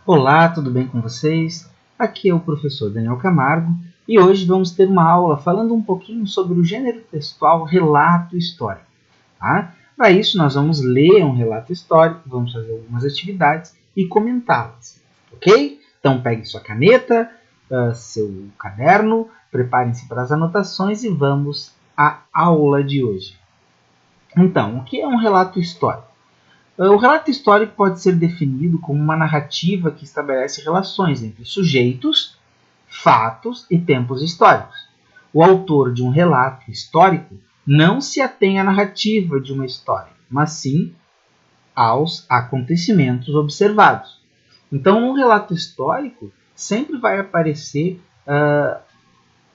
Olá, tudo bem com vocês? Aqui é o professor Daniel Camargo e hoje vamos ter uma aula falando um pouquinho sobre o gênero textual relato histórico. Tá? Para isso, nós vamos ler um relato histórico, vamos fazer algumas atividades e comentá-las. Ok? Então, pegue sua caneta, seu caderno, preparem-se para as anotações e vamos à aula de hoje. Então, o que é um relato histórico? O relato histórico pode ser definido como uma narrativa que estabelece relações entre sujeitos, fatos e tempos históricos. O autor de um relato histórico não se atém à narrativa de uma história, mas sim aos acontecimentos observados. Então, num relato histórico, sempre vai aparecer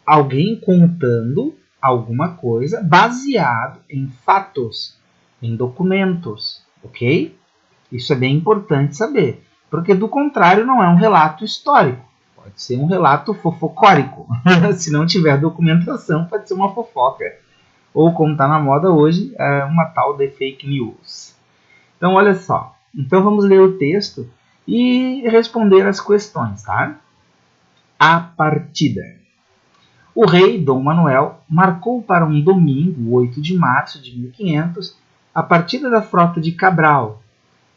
alguém contando alguma coisa baseado em fatos, em documentos. Ok? Isso é bem importante saber, porque do contrário não é um relato histórico, pode ser um relato fofocórico. Se não tiver documentação, pode ser uma fofoca, ou como está na moda hoje, uma tal de fake news. Então olha só, então vamos ler o texto e responder as questões, tá? A partida. O rei Dom Manuel marcou para um domingo, 8 de março de 1500, a partida da frota de Cabral.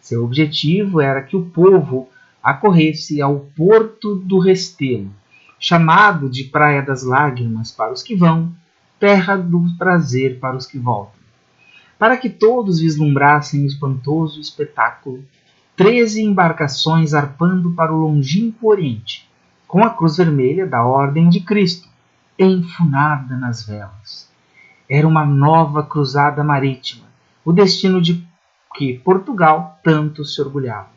Seu objetivo era que o povo acorresse ao Porto do Restelo, chamado de Praia das Lágrimas para os que vão, Terra do Prazer para os que voltam. Para que todos vislumbrassem o espantoso espetáculo, 13 embarcações arpando para o longínquo Oriente, com a cruz vermelha da Ordem de Cristo, enfunada nas velas. Era uma nova cruzada marítima, o destino de que Portugal tanto se orgulhava.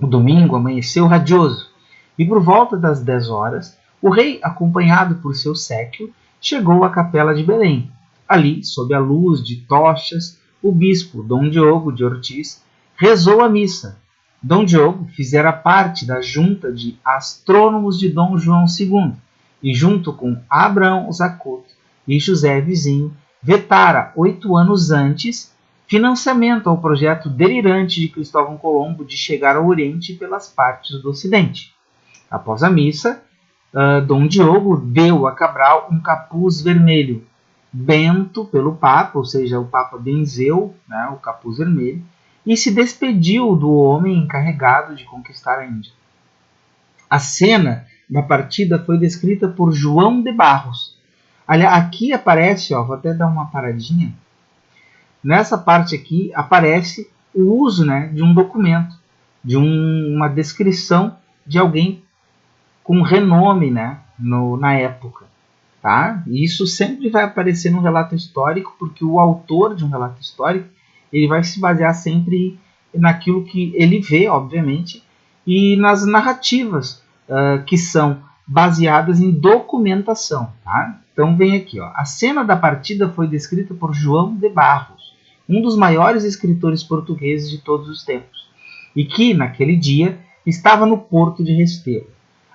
O domingo amanheceu radioso, e por volta das 10 horas, o rei, acompanhado por seu séquio, chegou à capela de Belém. Ali, sob a luz de tochas, o bispo Dom Diogo de Ortiz rezou a missa. Dom Diogo fizera parte da junta de astrônomos de Dom João II, e junto com Abraão Zacuto e José Vizinho, vetara 8 anos antes financiamento ao projeto delirante de Cristóvão Colombo de chegar ao Oriente pelas partes do Ocidente. Após a missa, Dom Diogo deu a Cabral um capuz vermelho, bento pelo Papa, ou seja, o Papa benzeu, né, o capuz vermelho, e se despediu do homem encarregado de conquistar a Índia. A cena da partida foi descrita por João de Barros. Aqui aparece, vou até dar uma paradinha. Nessa parte aqui aparece o uso, né, de um documento, de uma descrição de alguém com renome, né, na época. Tá? E isso sempre vai aparecer no relato histórico, porque o autor de um relato histórico ele vai se basear sempre naquilo que ele vê, obviamente, e nas narrativas que são baseadas em documentação. Tá? Então vem aqui, a cena da partida foi descrita por João de Barros, um dos maiores escritores portugueses de todos os tempos, e que, naquele dia, estava no Porto de Restelo.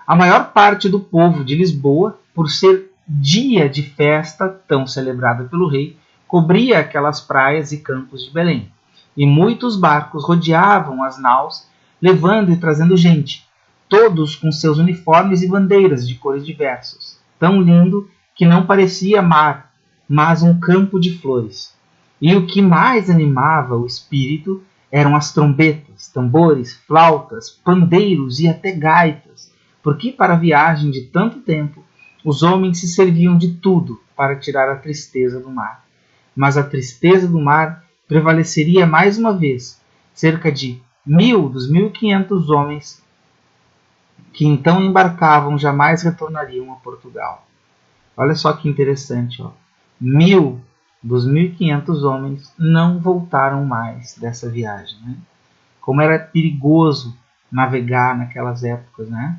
A maior parte do povo de Lisboa, por ser dia de festa tão celebrada pelo rei, cobria aquelas praias e campos de Belém, e muitos barcos rodeavam as naus, levando e trazendo gente, todos com seus uniformes e bandeiras de cores diversas, tão lindo que não parecia mar, mas um campo de flores. E o que mais animava o espírito eram as trombetas, tambores, flautas, pandeiros e até gaitas, porque para a viagem de tanto tempo, os homens se serviam de tudo para tirar a tristeza do mar. Mas a tristeza do mar prevaleceria mais uma vez. Cerca de 1000 dos 1500 homens que então embarcavam jamais retornariam a Portugal. Olha só que interessante. 1000 dos 1500 homens não voltaram mais dessa viagem. Né? Como era perigoso navegar naquelas épocas. Né?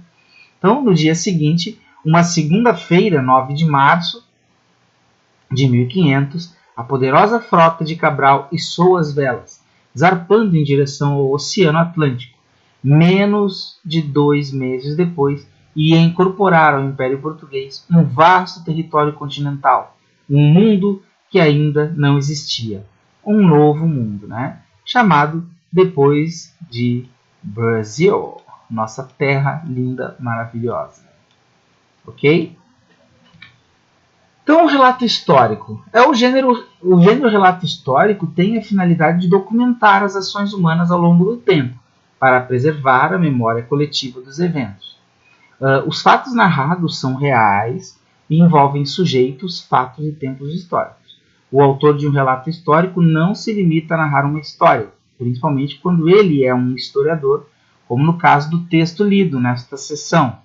Então, no dia seguinte, uma segunda-feira, 9 de março de 1500, a poderosa frota de Cabral içou as velas, zarpando em direção ao Oceano Atlântico. Menos de 2 meses depois, ia incorporar ao Império Português um vasto território continental, um mundo que ainda não existia, um novo mundo, né? Chamado depois de Brasil. nossa terra linda, maravilhosa. Ok? Então, o relato histórico. O gênero relato histórico tem a finalidade de documentar as ações humanas ao longo do tempo, para preservar a memória coletiva dos eventos. Os fatos narrados são reais e envolvem sujeitos, fatos e tempos históricos. O autor de um relato histórico não se limita a narrar uma história, principalmente quando ele é um historiador, como no caso do texto lido nesta sessão.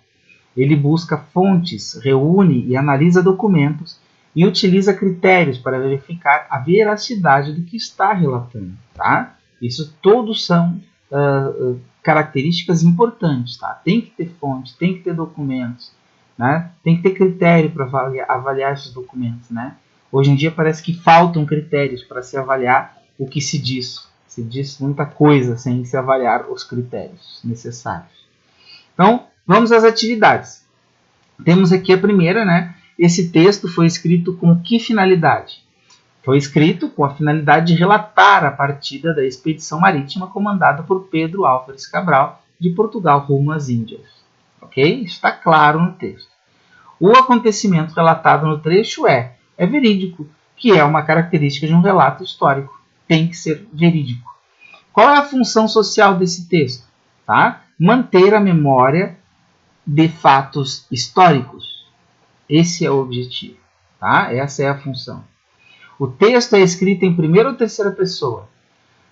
Ele busca fontes, reúne e analisa documentos e utiliza critérios para verificar a veracidade do que está relatando. Tá? Isso todos são características importantes. Tá? Tem que ter fonte, tem que ter documentos, né? Tem que ter critério para avaliar esses documentos. Né? Hoje em dia parece que faltam critérios para se avaliar o que se diz. Se diz muita coisa sem se avaliar os critérios necessários. Então, vamos às atividades. Temos aqui a primeira, né? Esse texto foi escrito com que finalidade? Foi escrito com a finalidade de relatar a partida da expedição marítima comandada por Pedro Álvares Cabral, de Portugal rumo às Índias. Ok? Está claro no texto. O acontecimento relatado no trecho é verídico, que é uma característica de um relato histórico. Tem que ser verídico. Qual é a função social desse texto? Tá? Manter a memória de fatos históricos. Esse é o objetivo. Tá? Essa é a função. O texto é escrito em primeira ou terceira pessoa?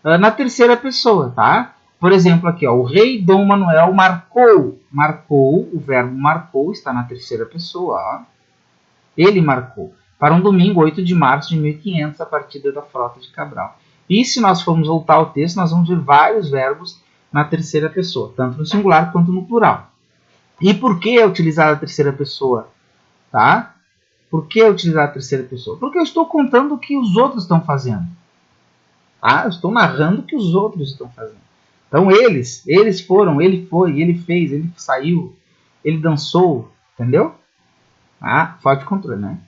Na terceira pessoa. Tá? Por exemplo, aqui, ó, o rei Dom Manuel marcou. Marcou, o verbo marcou está na terceira pessoa. Ó. Ele marcou. Para um domingo, 8 de março de 1500, a partida da frota de Cabral. E se nós formos voltar ao texto, nós vamos ver vários verbos na terceira pessoa, tanto no singular quanto no plural. E por que é utilizada a terceira pessoa? Tá? Por que é utilizada a terceira pessoa? Porque eu estou contando o que os outros estão fazendo. Tá? Eu estou narrando o que os outros estão fazendo. Então eles foram, ele foi, ele fez, ele saiu, ele dançou, entendeu? Falta de controle, né?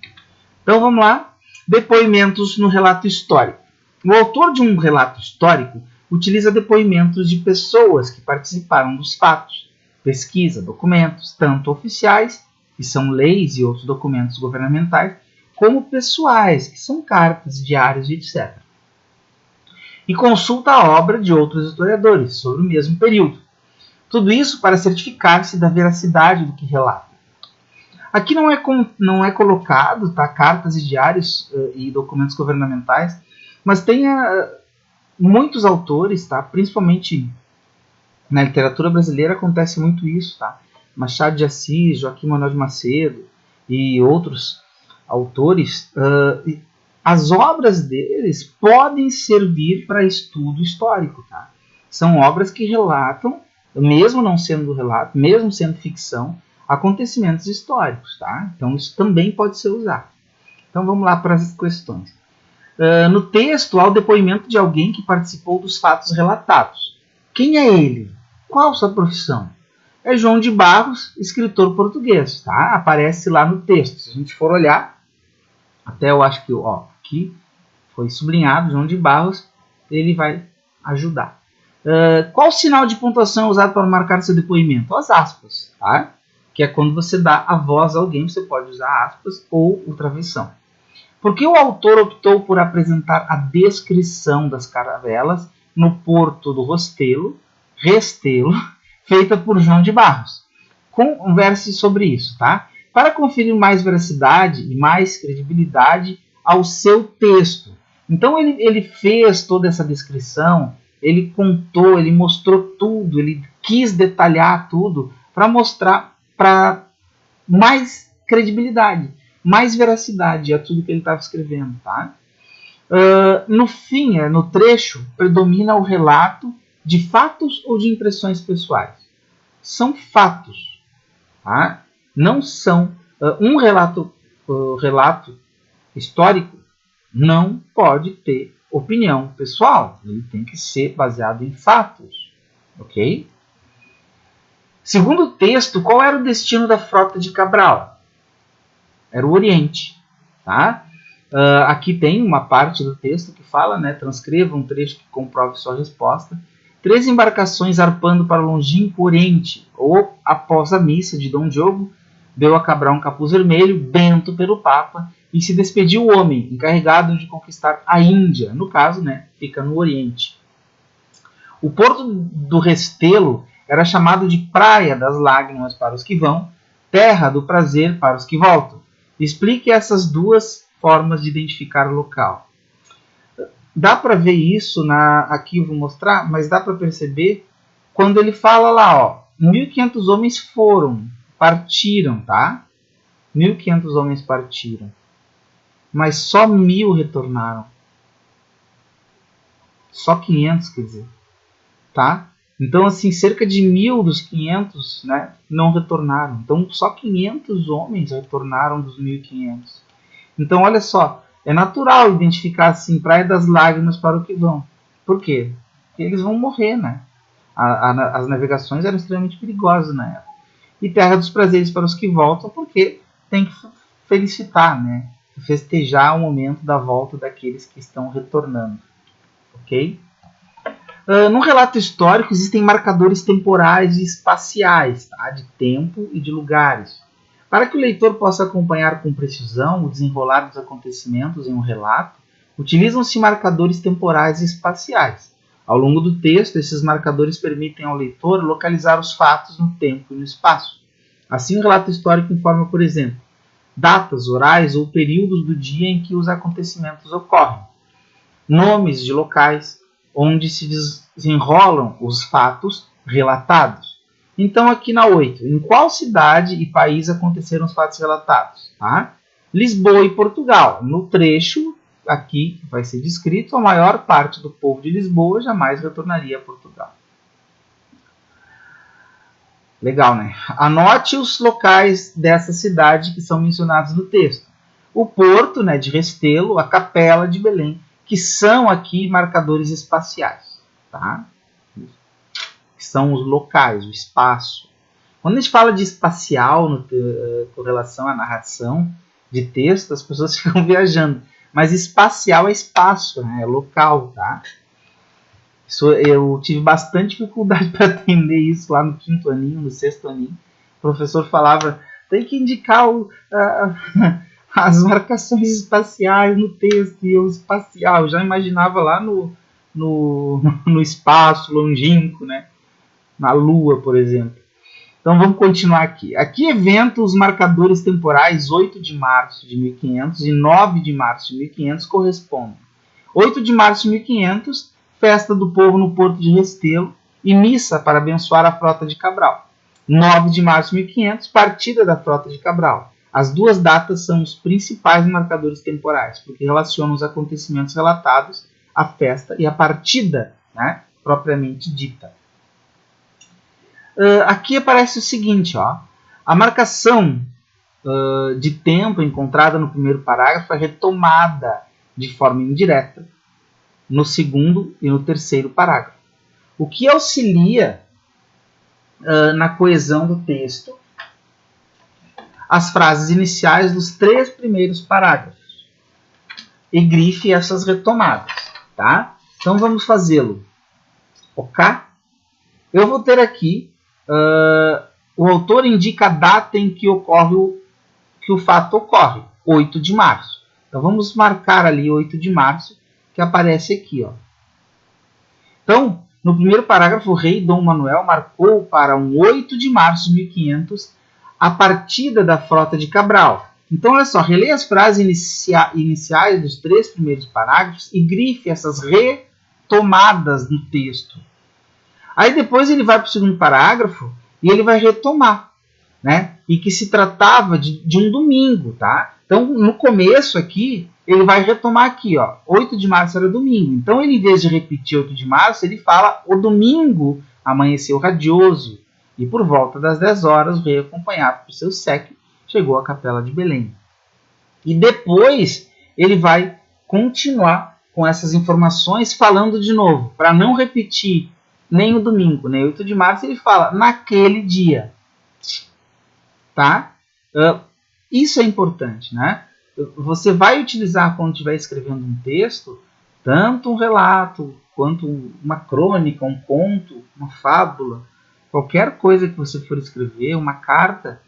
Então vamos lá. Depoimentos no relato histórico. O autor de um relato histórico utiliza depoimentos de pessoas que participaram dos fatos, pesquisa documentos, tanto oficiais, que são leis e outros documentos governamentais, como pessoais, que são cartas, diários e etc. E consulta a obra de outros historiadores sobre o mesmo período. Tudo isso para certificar-se da veracidade do que relata. Aqui não é colocado, tá, cartas e diários e documentos governamentais, mas tem muitos autores, tá, principalmente na literatura brasileira acontece muito isso, tá? Machado de Assis, Joaquim Manoel de Macedo e outros autores, as obras deles podem servir para estudo histórico, tá? São obras que relatam, mesmo não sendo relato, mesmo sendo ficção, acontecimentos históricos, tá? Então isso também pode ser usado. Então vamos lá para as questões. No texto há o depoimento de alguém que participou dos fatos relatados. Quem é ele? Qual sua profissão? É João de Barros, escritor português, tá? Aparece lá no texto. Se a gente for olhar, até eu acho que aqui foi sublinhado, João de Barros, ele vai ajudar. Qual sinal de pontuação é usado para marcar seu depoimento? As aspas, tá? Que é quando você dá a voz a alguém, você pode usar aspas ou o travessão. Por que o autor optou por apresentar a descrição das caravelas no porto do Restelo, feita por João de Barros? Converse sobre isso, tá? Para conferir mais veracidade e mais credibilidade ao seu texto. Então ele fez toda essa descrição, ele contou, ele mostrou tudo, ele quis detalhar tudo para mostrar para mais credibilidade, mais veracidade a tudo que ele estava escrevendo, tá? No fim, no trecho, predomina o relato de fatos ou de impressões pessoais. São fatos, tá? Não são um relato histórico não pode ter opinião pessoal, ele tem que ser baseado em fatos, ok? Segundo o texto, qual era o destino da frota de Cabral? Era o Oriente, tá? Aqui tem uma parte do texto que fala, né, transcreva um trecho que comprove sua resposta. 3 embarcações zarpando para o longínquo Oriente, ou após a missa de Dom Diogo, deu a Cabral um capuz vermelho, bento pelo Papa, e se despediu o homem, encarregado de conquistar a Índia, no caso, né, fica no Oriente. O porto do Restelo era chamado de Praia das Lágrimas para os que vão, Terra do Prazer para os que voltam. Explique essas duas formas de identificar o local. Dá para ver isso, aqui eu vou mostrar, mas dá para perceber quando ele fala lá, ó, 1.500 homens partiram, tá? 1.500 homens partiram, mas só 1.000 retornaram. Só 500, quer dizer, tá? Então, assim, cerca de 1.000 dos 500, né, não retornaram. Então, só 500 homens retornaram dos 1.500. Então, olha só, é natural identificar assim, Praia das Lágrimas para o que vão. Por quê? Porque eles vão morrer, né? As navegações eram extremamente perigosas na época. E Terra dos Prazeres para os que voltam, porque tem que felicitar, né? Festejar o momento da volta daqueles que estão retornando. Ok? No relato histórico existem marcadores temporais e espaciais, tá? De tempo e de lugares. Para que o leitor possa acompanhar com precisão o desenrolar dos acontecimentos em um relato, utilizam-se marcadores temporais e espaciais. Ao longo do texto, esses marcadores permitem ao leitor localizar os fatos no tempo e no espaço. Assim, o relato histórico informa, por exemplo, datas, horários ou períodos do dia em que os acontecimentos ocorrem, nomes de locais onde se desenrolam os fatos relatados. Então, aqui na 8, em qual cidade e país aconteceram os fatos relatados? Tá? Lisboa e Portugal. No trecho aqui que vai ser descrito, a maior parte do povo de Lisboa jamais retornaria a Portugal. Legal, né? Anote os locais dessa cidade que são mencionados no texto. O porto, né, de Restelo, a capela de Belém, que são aqui marcadores espaciais, tá? Que são os locais, o espaço. Quando a gente fala de espacial com relação à narração de texto, as pessoas ficam viajando. Mas espacial é espaço, né? É local, tá? Eu tive bastante dificuldade para entender isso lá no 5º aninho, no 6º aninho. O professor falava, tem que indicar as marcações espaciais no texto, e o espacial. Eu já imaginava lá no espaço longínquo, né? Na Lua, por exemplo. Então vamos continuar aqui. Aqui evento os marcadores temporais 8 de março de 1500 e 9 de março de 1500 correspondem. 8 de março de 1500, festa do povo no Porto de Restelo e missa para abençoar a frota de Cabral. 9 de março de 1500, partida da frota de Cabral. As duas datas são os principais marcadores temporais, porque relacionam os acontecimentos relatados, a festa e a partida, né, propriamente dita. Aqui aparece o seguinte, ó, a marcação de tempo encontrada no primeiro parágrafo é retomada de forma indireta no segundo e no terceiro parágrafo, o que auxilia na coesão do texto as frases iniciais dos 3 primeiros parágrafos e grife essas retomadas, tá? Então vamos fazê-lo, ok? Eu vou ter aqui o autor indica a data em que o fato ocorre, 8 de março. Então vamos marcar ali 8 de março, que aparece aqui, ó. Então, no primeiro parágrafo, o rei Dom Manuel marcou para um 8 de março de 1500 a partida da frota de Cabral. Então, olha só, releia as frases iniciais dos 3 primeiros parágrafos e grife essas retomadas no texto. Aí depois ele vai para o segundo parágrafo e ele vai retomar, né? E que se tratava de um domingo, tá? Então, no começo aqui, ele vai retomar aqui, ó. 8 de março era domingo. Então, ele, em vez de repetir 8 de março, ele fala o domingo amanheceu radioso. E por volta das 10 horas, o rei, acompanhado por seu séquito, chegou à capela de Belém. E depois, ele vai continuar com essas informações, falando de novo, para não repetir nem o domingo, nem 8 de março, ele fala naquele dia. Tá? Isso é importante, né? Você vai utilizar, quando estiver escrevendo um texto, tanto um relato quanto uma crônica, um conto, uma fábula, qualquer coisa que você for escrever, uma carta,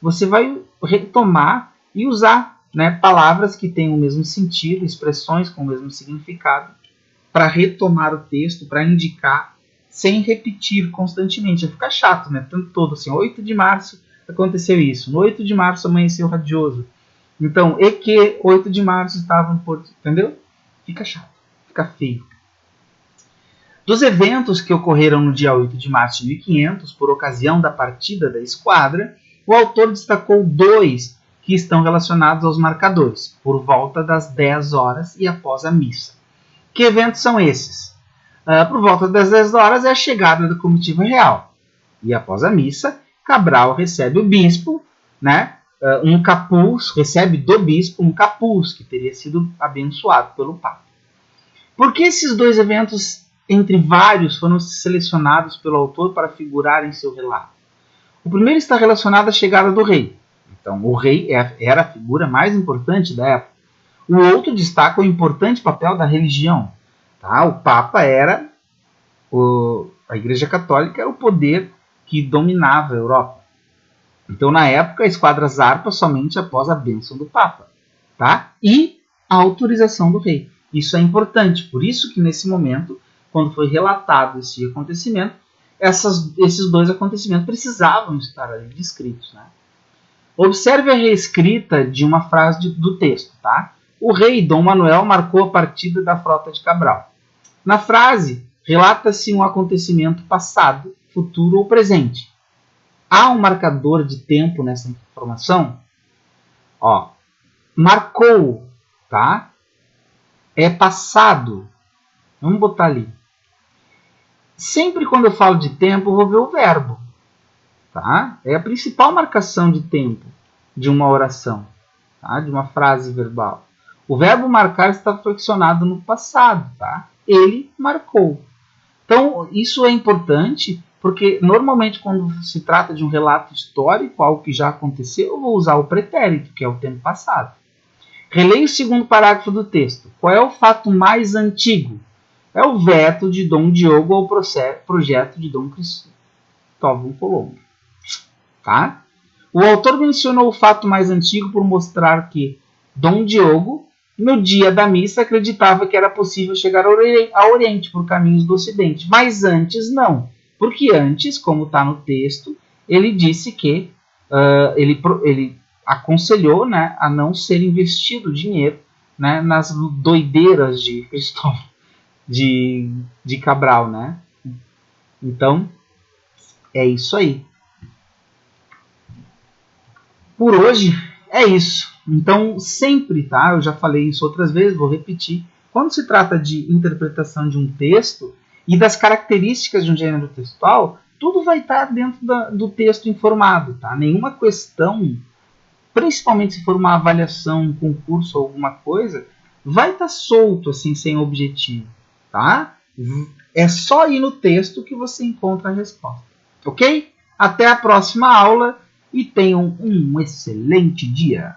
você vai retomar e usar, né, palavras que têm o mesmo sentido, expressões com o mesmo significado, para retomar o texto, para indicar, sem repetir constantemente. Vai ficar chato, né? Tanto todo assim, 8 de março aconteceu isso, no 8 de março amanheceu radioso. Então, e que 8 de março estava no Porto, entendeu? Fica chato, fica feio. Dos eventos que ocorreram no dia 8 de março de 1500, por ocasião da partida da esquadra, o autor destacou 2 que estão relacionados aos marcadores, por volta das 10 horas e após a missa. Que eventos são esses? Por volta das 10 horas é a chegada da comitiva real. E após a missa, Cabral recebe o bispo, né, um capuz, recebe do bispo um capuz que teria sido abençoado pelo Papa. Por que esses 2 eventos, entre vários, foram selecionados pelo autor para figurar em seu relato? O primeiro está relacionado à chegada do rei. Então, o rei era a figura mais importante da época. O outro destaca o importante papel da religião. Tá? O Papa era, a Igreja Católica era o poder que dominava a Europa. Então, na época, a esquadra zarpa somente após a bênção do Papa. Tá? E a autorização do rei. Isso é importante. Por isso que, nesse momento, quando foi relatado esse acontecimento, esses 2 acontecimentos precisavam estar ali descritos. Né? Observe a reescrita de uma frase do texto. Tá? O rei Dom Manuel marcou a partida da frota de Cabral. Na frase, relata-se um acontecimento passado, futuro ou presente. Há um marcador de tempo nessa informação? Ó, marcou, tá? É passado. Vamos botar ali. Sempre quando eu falo de tempo, eu vou ver o verbo. Tá? É a principal marcação de tempo de uma oração, tá? De uma frase verbal. O verbo marcar está flexionado no passado. Tá? Ele marcou. Então, isso é importante porque, normalmente, quando se trata de um relato histórico, algo que já aconteceu, eu vou usar o pretérito, que é o tempo passado. Releia o segundo parágrafo do texto. Qual é o fato mais antigo? É o veto de Dom Diogo ao projeto de Dom Cristóvão Colombo. Tá? O autor mencionou o fato mais antigo por mostrar que Dom Diogo, no dia da missa, acreditava que era possível chegar ao Oriente por caminhos do Ocidente. Mas antes não. Porque antes, como está no texto, ele disse que ele aconselhou, né, a não ser investido dinheiro, né, nas doideiras de Cristóvão de Cabral, né? Então, é isso aí. Por hoje, é isso. Então, sempre, tá? Eu já falei isso outras vezes, vou repetir. Quando se trata de interpretação de um texto e das características de um gênero textual, tudo vai estar dentro do texto informado, tá? Nenhuma questão, principalmente se for uma avaliação, um concurso ou alguma coisa, vai estar solto, assim, sem objetivo. Tá? É só ir no texto que você encontra a resposta. Ok? Até a próxima aula e tenham um excelente dia.